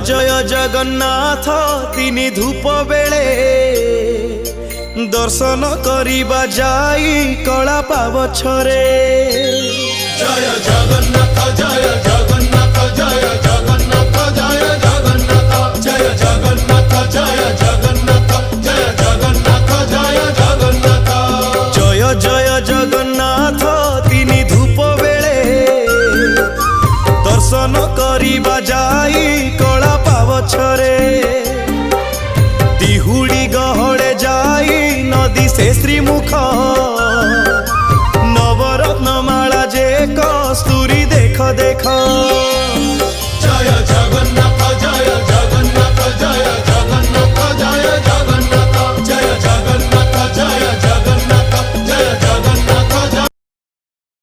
जय जगन्नाथ तिनि धूप बेले दर्शन करिबा जाई कला पावछरे। जय जगन्नाथ जय जगन्नाथ जय जगन्नाथ जय जगन्नाथ जय जगन्नाथ जय जगन्नाथ जय जगन्नाथ जय जगन्नाथ। जय जय जगन्नाथ तिनि धूप बेले दर्शन करिबा जाई कला पावछरे। तिहुड़ी गहड़े जाई नदी से श्रीमुख नवरत्न माला जे कस्तूरी देख देख।